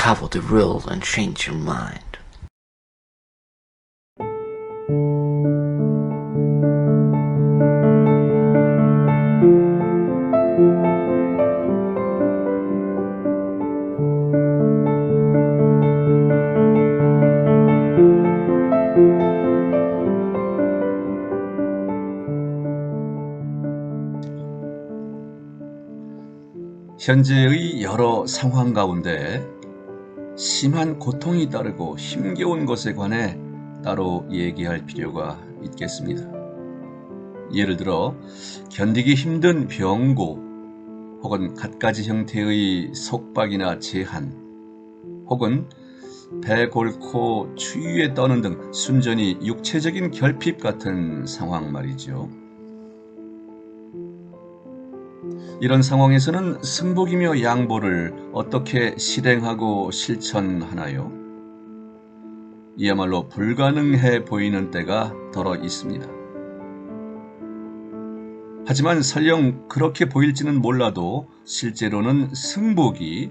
uncover the real and change your mind. 현재의 여러 상황 가운데 심한 고통이 따르고 힘겨운 것에 관해 따로 얘기할 필요가 있겠습니다. 예를 들어 견디기 힘든 병고 혹은 갖가지 형태의 속박이나 제한 혹은 배 골고 추위에 떠는 등 순전히 육체적인 결핍 같은 상황 말이죠. 이런 상황에서는 승복이며 양보를 어떻게 실행하고 실천하나요? 이야말로 불가능해 보이는 때가 더러 있습니다. 하지만 설령 그렇게 보일지는 몰라도 실제로는 승복이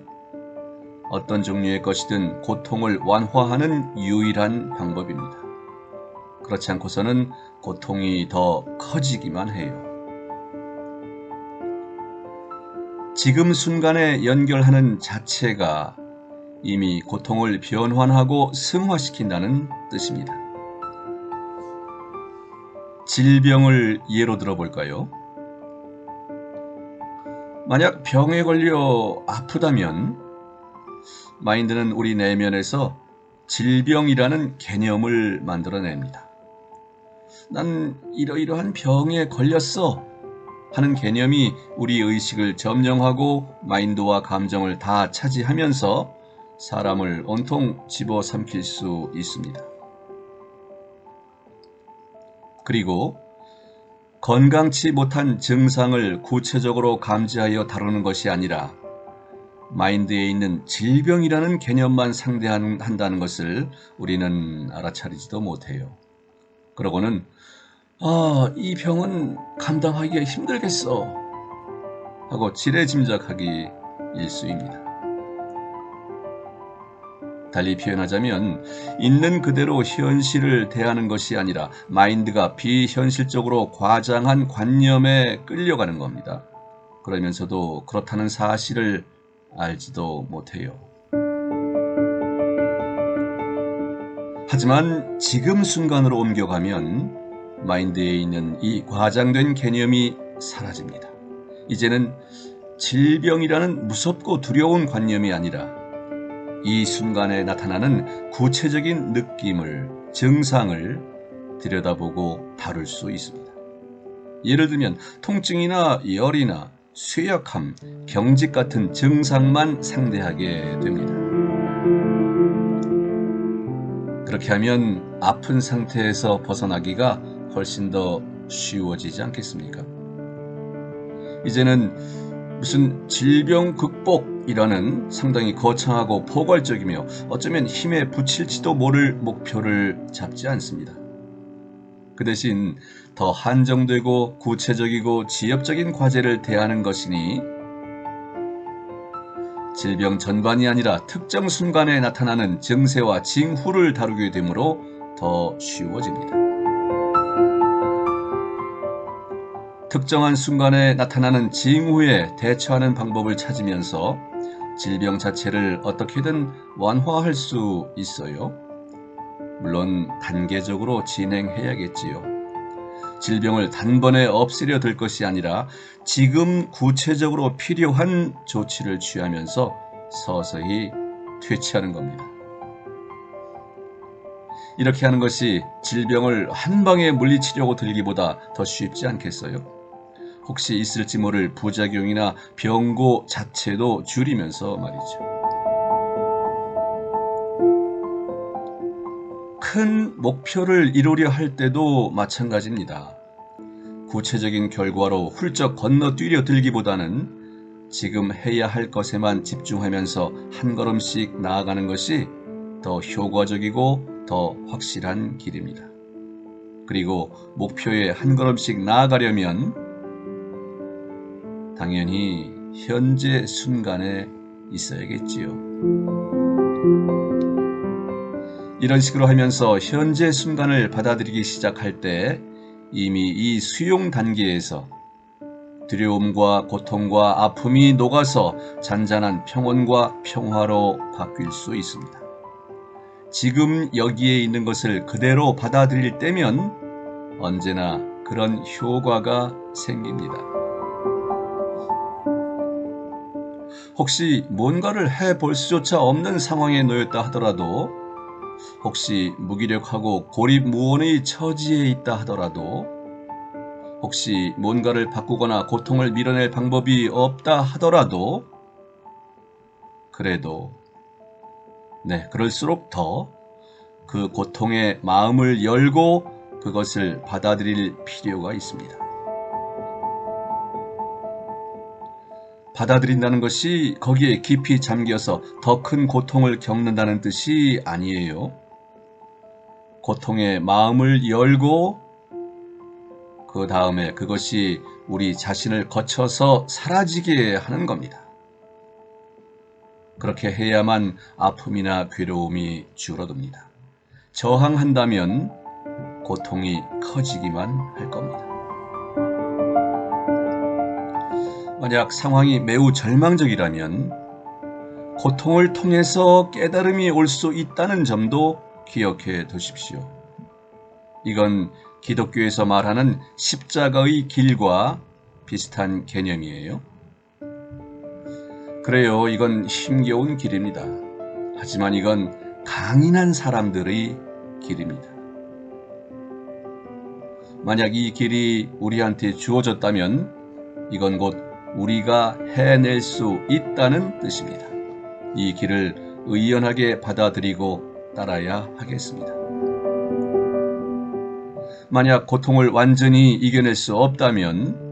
어떤 종류의 것이든 고통을 완화하는 유일한 방법입니다. 그렇지 않고서는 고통이 더 커지기만 해요. 지금 순간에 연결하는 자체가 이미 고통을 변환하고 승화시킨다는 뜻입니다. 질병을 예로 들어볼까요? 만약 병에 걸려 아프다면 마인드는 우리 내면에서 질병이라는 개념을 만들어냅니다. 난 이러이러한 병에 걸렸어 하는 개념이 우리 의식을 점령하고 마인드와 감정을 다 차지하면서 사람을 온통 집어삼킬 수 있습니다. 그리고 건강치 못한 증상을 구체적으로 감지하여 다루는 것이 아니라 마인드에 있는 질병이라는 개념만 상대한다는 것을 우리는 알아차리지도 못해요. 그러고는 이 병은 감당하기가 힘들겠어 하고 지레짐작하기 일쑤입니다. 달리 표현하자면 있는 그대로 현실을 대하는 것이 아니라 마인드가 비현실적으로 과장한 관념에 끌려가는 겁니다. 그러면서도 그렇다는 사실을 알지도 못해요. 하지만 지금 순간으로 옮겨가면 마인드에 있는 이 과장된 개념이 사라집니다. 이제는 질병이라는 무섭고 두려운 관념이 아니라 이 순간에 나타나는 구체적인 느낌을, 증상을 들여다보고 다룰 수 있습니다. 예를 들면 통증이나 열이나 쇠약함, 경직 같은 증상만 상대하게 됩니다. 그렇게 하면 아픈 상태에서 벗어나기가 훨씬 더 쉬워지지 않겠습니까? 이제는 무슨 질병 극복이라는 상당히 거창하고 포괄적이며 어쩌면 힘에 부칠지도 모를 목표를 잡지 않습니다. 그 대신 더 한정되고 구체적이고 지엽적인 과제를 대하는 것이니 질병 전반이 아니라 특정 순간에 나타나는 증세와 징후를 다루게 되므로 더 쉬워집니다. 특정한 순간에 나타나는 징후에 대처하는 방법을 찾으면서 질병 자체를 어떻게든 완화할 수 있어요. 물론 단계적으로 진행해야겠지요. 질병을 단번에 없애려 들 것이 아니라 지금 구체적으로 필요한 조치를 취하면서 서서히 퇴치하는 겁니다. 이렇게 하는 것이 질병을 한 방에 물리치려고 들기보다 더 쉽지 않겠어요? 혹시 있을지 모를 부작용이나 병고 자체도 줄이면서 말이죠. 큰 목표를 이루려 할 때도 마찬가지입니다. 구체적인 결과로 훌쩍 건너뛰려 들기보다는 지금 해야 할 것에만 집중하면서 한 걸음씩 나아가는 것이 더 효과적이고 더 확실한 길입니다. 그리고 목표에 한 걸음씩 나아가려면 당연히 현재 순간에 있어야겠지요. 이런 식으로 하면서 현재 순간을 받아들이기 시작할 때 이미 이 수용 단계에서 두려움과 고통과 아픔이 녹아서 잔잔한 평온과 평화로 바뀔 수 있습니다. 지금 여기에 있는 것을 그대로 받아들일 때면 언제나 그런 효과가 생깁니다. 혹시 뭔가를 해볼 수조차 없는 상황에 놓였다 하더라도, 혹시 무기력하고 고립무원의 처지에 있다 하더라도, 혹시 뭔가를 바꾸거나 고통을 밀어낼 방법이 없다 하더라도, 그럴수록 더 그 고통의 마음을 열고 그것을 받아들일 필요가 있습니다. 받아들인다는 것이 거기에 깊이 잠겨서 더 큰 고통을 겪는다는 뜻이 아니에요. 고통의 마음을 열고 그 다음에 그것이 우리 자신을 거쳐서 사라지게 하는 겁니다. 그렇게 해야만 아픔이나 괴로움이 줄어듭니다. 저항한다면 고통이 커지기만 할 겁니다. 만약 상황이 매우 절망적이라면 고통을 통해서 깨달음이 올 수 있다는 점도 기억해 두십시오. 이건 기독교에서 말하는 십자가의 길과 비슷한 개념이에요. 그래요, 이건 힘겨운 길입니다. 하지만 이건 강인한 사람들의 길입니다. 만약 이 길이 우리한테 주어졌다면 이건 곧 우리가 해낼 수 있다는 뜻입니다. 이 길을 의연하게 받아들이고 따라야 하겠습니다. 만약 고통을 완전히 이겨낼 수 없다면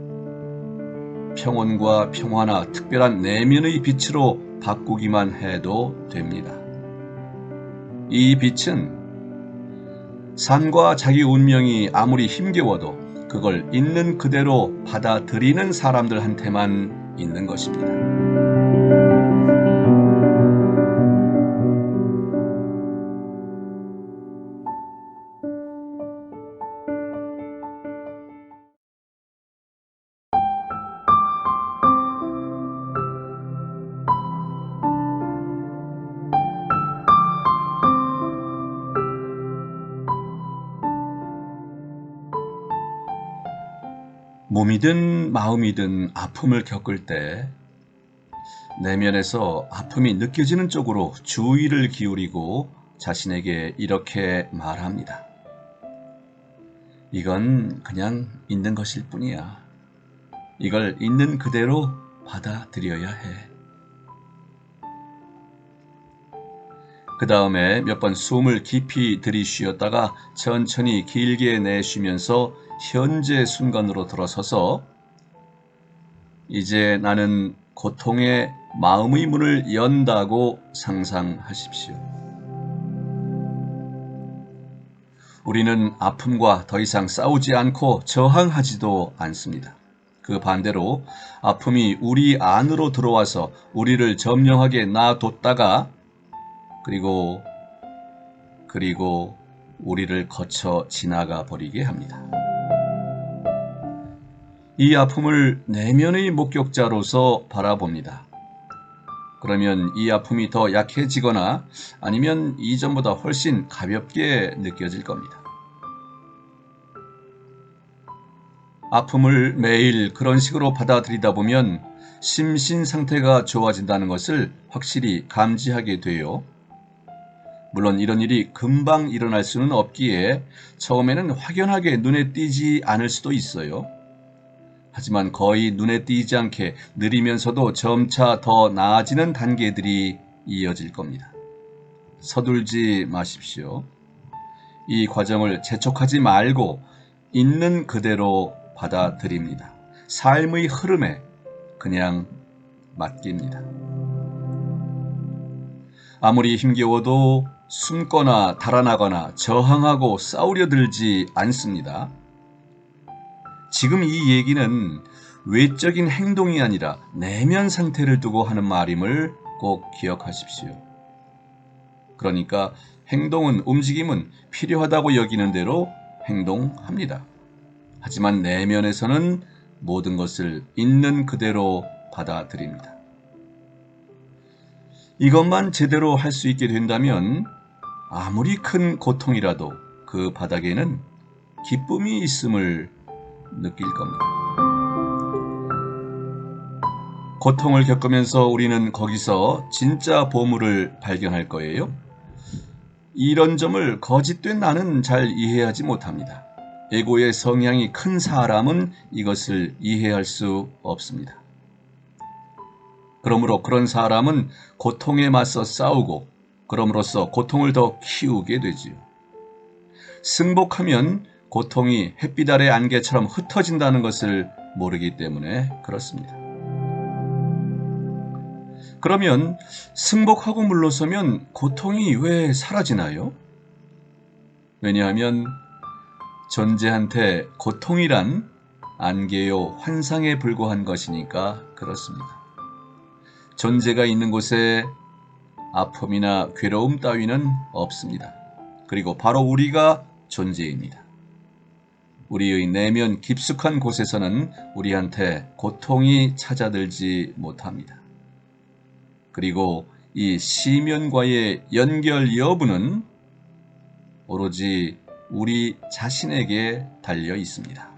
평온과 평화나 특별한 내면의 빛으로 바꾸기만 해도 됩니다. 이 빛은 삶과 자기 운명이 아무리 힘겨워도 그걸 있는 그대로 받아들이는 사람들한테만 있는 것입니다. 몸이든 마음이든 아픔을 겪을 때 내면에서 아픔이 느껴지는 쪽으로 주의를 기울이고 자신에게 이렇게 말합니다. 이건 그냥 있는 것일 뿐이야. 이걸 있는 그대로 받아들여야 해. 그 다음에 몇 번 숨을 깊이 들이쉬었다가 천천히 길게 내쉬면서 현재 순간으로 들어서서 이제 나는 고통의 마음의 문을 연다고 상상하십시오. 우리는 아픔과 더 이상 싸우지 않고 저항하지도 않습니다. 그 반대로 아픔이 우리 안으로 들어와서 우리를 점령하게 놔뒀다가 그리고 우리를 거쳐 지나가 버리게 합니다. 이 아픔을 내면의 목격자로서 바라봅니다. 그러면 이 아픔이 더 약해지거나 아니면 이전보다 훨씬 가볍게 느껴질 겁니다. 아픔을 매일 그런 식으로 받아들이다 보면 심신 상태가 좋아진다는 것을 확실히 감지하게 돼요. 물론 이런 일이 금방 일어날 수는 없기에 처음에는 확연하게 눈에 띄지 않을 수도 있어요. 하지만 거의 눈에 띄지 않게 느리면서도 점차 더 나아지는 단계들이 이어질 겁니다. 서둘지 마십시오. 이 과정을 재촉하지 말고 있는 그대로 받아들입니다. 삶의 흐름에 그냥 맡깁니다. 아무리 힘겨워도 숨거나 달아나거나 저항하고 싸우려 들지 않습니다. 지금 이 얘기는 외적인 행동이 아니라 내면 상태를 두고 하는 말임을 꼭 기억하십시오. 그러니까 행동은, 움직임은 필요하다고 여기는 대로 행동합니다. 하지만 내면에서는 모든 것을 있는 그대로 받아들입니다. 이것만 제대로 할 수 있게 된다면 아무리 큰 고통이라도 그 바닥에는 기쁨이 있음을 느낄 겁니다. 고통을 겪으면서 우리는 거기서 진짜 보물을 발견할 거예요. 이런 점을 거짓된 나는 잘 이해하지 못합니다. 에고의 성향이 큰 사람은 이것을 이해할 수 없습니다. 그러므로 그런 사람은 고통에 맞서 싸우고 그럼으로써 고통을 더 키우게 되지요. 승복하면 고통이 햇빛 아래 안개처럼 흩어진다는 것을 모르기 때문에 그렇습니다. 그러면 승복하고 물러서면 고통이 왜 사라지나요? 왜냐하면 존재한테 고통이란 안개요 환상에 불과한 것이니까 그렇습니다. 존재가 있는 곳에 아픔이나 괴로움 따위는 없습니다. 그리고 바로 우리가 존재입니다. 우리의 내면 깊숙한 곳에서는 우리한테 고통이 찾아들지 못합니다. 그리고 이 시면과의 연결 여부는 오로지 우리 자신에게 달려 있습니다.